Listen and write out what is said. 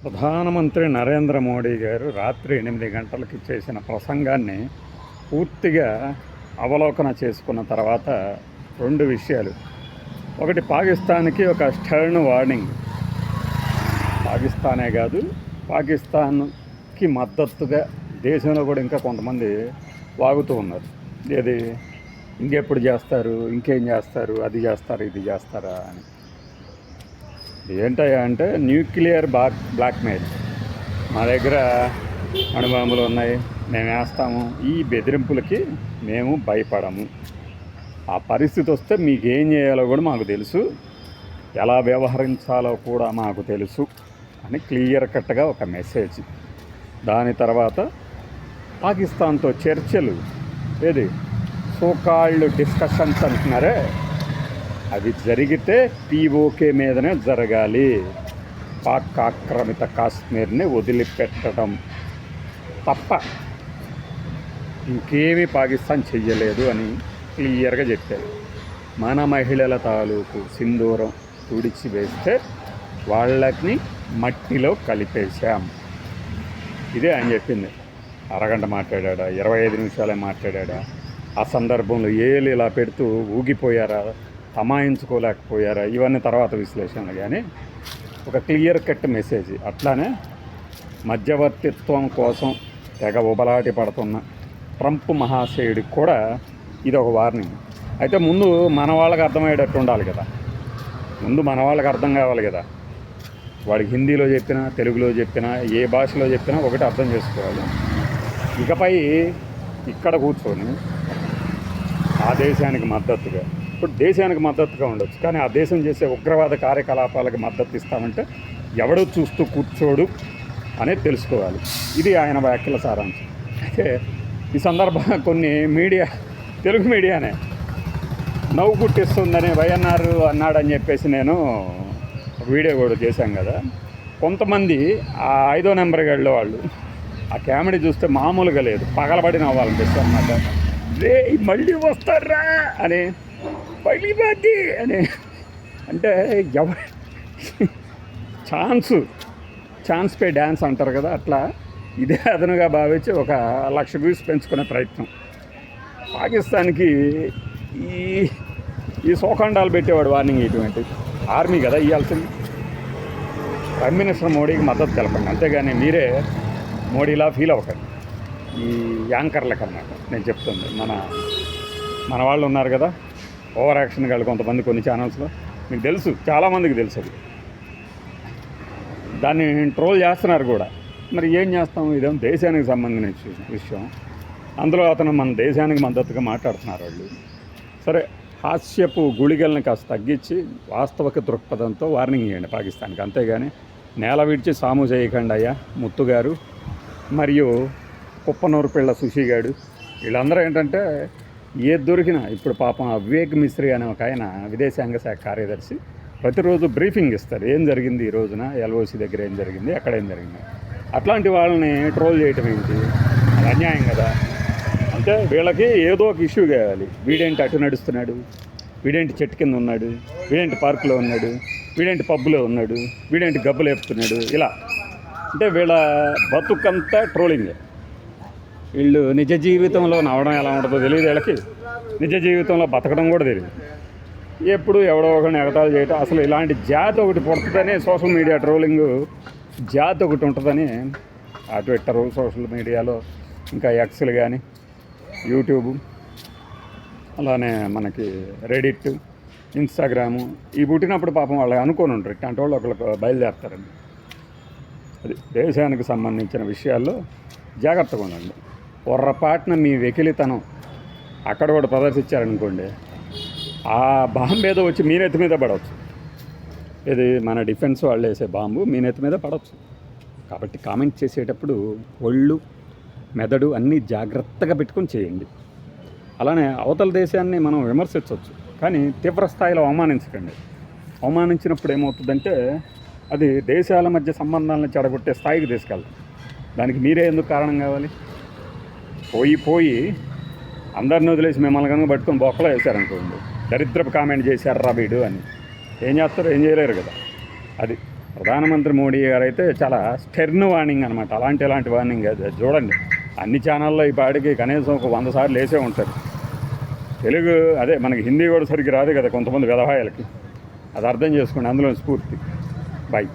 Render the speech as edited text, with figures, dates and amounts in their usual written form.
ప్రధానమంత్రి నరేంద్ర మోడీ గారు రాత్రి 8 గంటలకి చేసిన ప్రసంగాన్ని పూర్తిగా అవలోకన చేసుకున్న తర్వాత 2 విషయాలు. ఒకటి, పాకిస్తాన్కి ఒక స్టర్న్ వార్నింగ్. పాకిస్తానే కాదు, పాకిస్తాన్కి మద్దతుగా దేశంలో కూడా ఇంకా కొంతమంది వాగుతూ ఉన్నారు. ఏది, ఇంకెప్పుడు చేస్తారు, ఇంకేం చేస్తారు, అది చేస్తారు, ఇది చేస్తారా అని. ఏంటయ్యా అంటే న్యూక్లియర్ బ్లాక్మెయిల్. మా దగ్గర అణుబాంబులు ఉన్నాయి, మేము వేస్తాము. ఈ బెదిరింపులకి మేము భయపడము. ఆ పరిస్థితి వస్తే మీకేం చేయాలో కూడా మాకు తెలుసు, ఎలా వ్యవహరించాలో కూడా మాకు తెలుసు అని క్లియర్ కట్గా ఒక మెసేజ్. దాని తర్వాత పాకిస్తాన్తో చర్చలు, ఏది సోకాల్డ్ డిస్కషన్స్ అంటున్నారే, అవి జరిగితే పీఓకే మీదనే జరగాలి. పాక్ ఆక్రమిత కాశ్మీర్ని వదిలిపెట్టడం తప్ప ఇంకేమీ పాకిస్తాన్ చెయ్యలేదు అని క్లియర్గా చెప్పారు. మన మహిళల తాలూకు సింధూరం తుడిచి వేస్తే వాళ్ళని మట్టిలో కలిపేశాం. ఇదే ఆయన చెప్పింది. అరగంట మాట్లాడా, 25 నిమిషాలే మాట్లాడా. ఆ సందర్భంలో ఏళ్ళు ఇలా పెడుతూ ఊగిపోయారా, తమాయించుకోలేకపోయారా, ఇవన్నీ తర్వాత విశ్లేషణలు. కానీ ఒక క్లియర్ కట్ మెసేజ్. అట్లానే మధ్యవర్తిత్వం కోసం తెగ ఉబలాటి పడుతున్న ట్రంప్ మహాశయుడికి కూడా ఇది ఒక వార్నింగ్. అయితే ముందు మన వాళ్ళకి అర్థమయ్యేటట్టు ఉండాలి కదా, ముందు మన వాళ్ళకి అర్థం కావాలి కదా. వాడికి హిందీలో చెప్పినా, తెలుగులో చెప్పినా, ఏ భాషలో చెప్పినా ఒకటి అర్థం చేసుకోవాలి. ఇకపై ఇక్కడ కూర్చొని ఆ దేశానికి మద్దతుగా, ఇప్పుడు దేశానికి మద్దతుగా ఉండొచ్చు, కానీ ఆ దేశం చేసే ఉగ్రవాద కార్యకలాపాలకు మద్దతు ఇస్తామంటే ఎవడో చూస్తూ కూర్చోడు అనేది తెలుసుకోవాలి. ఇది ఆయన వ్యాఖ్యల సారాంశం. అయితే ఈ సందర్భంగా కొన్ని మీడియా, తెలుగు మీడియానే నవ్వు పుట్టిస్తుందని వైఎన్ఆర్ అన్నాడని చెప్పేసి నేను వీడియో కూడా చేశాం కదా. కొంతమంది ఆ 5వ నెంబర్ గడిలో వాళ్ళు ఆ కామెడీ చూస్తే మామూలుగా లేదు, పగలబడి నవ్వాలనిపిస్తుంది అన్నమాట. రే మళ్ళీ వస్తారా అని, మళ్ళీ బాధ్య అని. అంటే ఎవరు ఛాన్స్ పే డ్యాన్స్ అంటారు కదా, అట్లా ఇదే అదనుగా భావించి ఒక 1,00,000 వ్యూస్ పెంచుకునే ప్రయత్నం. పాకిస్తాన్కి ఈ సోఖండాలు పెట్టేవాడు వార్నింగ్ ఇటువంటి ఆర్మీ కదా ఇవ్వాల్సింది. ప్రైమ్ మినిస్టర్ మోడీకి మద్దతు తెలపండి, అంతేగాని మీరే మోడీలా ఫీల్ అవ్వకండి. ఈ యాంకర్లకు అన్నమాట నేను చెప్తుంది. మన వాళ్ళు ఉన్నారు కదా, ఓవర్ యాక్షన్ వాళ్ళు కొంతమంది కొన్ని ఛానల్స్లో, మీకు తెలుసు, చాలామందికి తెలుసు. అది దాన్ని ట్రోల్ చేస్తున్నారు కూడా. మరి ఏం చేస్తాం, ఇదేమో దేశానికి సంబంధించిన విషయం. అందులో అతను మన దేశానికి మద్దతుగా మాట్లాడుతున్నారు వాళ్ళు. సరే, హాస్యపు గుళికల్ని కాస్త తగ్గించి వాస్తవిక దృక్పథంతో వార్నింగ్ ఇవ్వండి పాకిస్తాన్కి, అంతేగాని నేల విడిచి సాము చేయకండి అయ్యా ముత్తుగారు మరియు కుప్పనూరు పిల్ల సుషిగాడు. వీళ్ళందరూ ఏంటంటే ఏది దొరికినా, ఇప్పుడు పాపం వివేక్ మిశ్రీ అనే ఒక ఆయన విదేశాంగ శాఖ కార్యదర్శి ప్రతిరోజు బ్రీఫింగ్ ఇస్తారు. ఏం జరిగింది ఈ రోజున, ఎల్ఓసి దగ్గర ఏం జరిగింది, ఎక్కడ ఏం జరిగింది. అట్లాంటి వాళ్ళని ట్రోల్ చేయటం ఏంటి, అది అన్యాయం కదా. అంటే వీళ్ళకి ఏదో ఒక ఇష్యూ కావాలి. వీడేంటి అటు నడుస్తున్నాడు, వీడేంటి చెట్టు కింద ఉన్నాడు, వీడేంటి పార్కులో ఉన్నాడు, వీడేంటి పబ్బులో ఉన్నాడు, వీడేంటి గబ్బు లేపుతున్నాడు, ఇలా. అంటే వీళ్ళ బతుకంతా ట్రోలింగ్. వీళ్ళు నిజ జీవితంలో నవ్వడం ఎలా ఉంటుందో తెలియదు వీళ్ళకి, నిజ జీవితంలో బతకడం కూడా తెలియదు. ఎప్పుడు ఎవడో ఒకరిని ఎగతాళి చేయటం. అసలు ఇలాంటి జాతి ఒకటి పుడుతుందని, సోషల్ మీడియా ట్రోలింగ్ జాతి ఒకటి ఉంటుందని ఆ ట్విట్టర్, సోషల్ మీడియాలో, ఇంకా ఎక్స్లు కానీ, యూట్యూబ్, అలానే మనకి రెడిట్, ఇన్స్టాగ్రాము, ఈ పుట్టినప్పుడు పాపం వాళ్ళు అనుకోని ఉంటారు, ఇట్లాంటి వాళ్ళు ఒకళ్ళకి బయలుదేరుతారండి. అది దేశానికి సంబంధించిన విషయాల్లో జాగ్రత్తగా ఉండండి. పొర్రపాటున మీ వెకిలితనం అక్కడ కూడా ప్రదర్శించారనుకోండి, ఆ బాంబు ఏదో వచ్చి మీ నెత్తి మీద పడవచ్చు. ఇది మన డిఫెన్స్ వాళ్ళు వేసే బాంబు మీ నెత్తి మీద పడవచ్చు. కాబట్టి కామెంట్ చేసేటప్పుడు ఒళ్ళు, మెదడు అన్నీ జాగ్రత్తగా పెట్టుకొని చేయండి. అలానే అవతల దేశాన్ని మనం విమర్శించవచ్చు, కానీ తీవ్ర స్థాయిలో అవమానించకండి. అవమానించినప్పుడు ఏమవుతుందంటే అది దేశాల మధ్య సంబంధాలను చెడగొట్టే స్థాయికి తీసుకెళ్తాం. దానికి మీరే ఎందుకు కారణం కావాలి? పోయి అందరిని వదిలేసి మిమ్మల్ని కనుక పట్టుకొని బొక్కలో వేశారనుకోండి, దరిద్రపు కామెంట్ చేశారు రా వీడు అని, ఏం చేస్తారు? ఏం చేయలేరు కదా. అది ప్రధానమంత్రి మోడీ గారు అయితే చాలా స్టెర్న్ వార్నింగ్ అనమాట. అలాంటి వార్నింగ్ అది చూడండి. అన్ని ఛానల్లో ఈ పాటికి కనీసం ఒక 100 సార్లు వేసే ఉంటారు. తెలుగు అదే మనకి హిందీ కూడా సరిగ్గా రాదు కదా కొంతమంది వ్యవహాయాలకి. అది అర్థం చేసుకోండి, అందులో స్ఫూర్తి. బాయ్.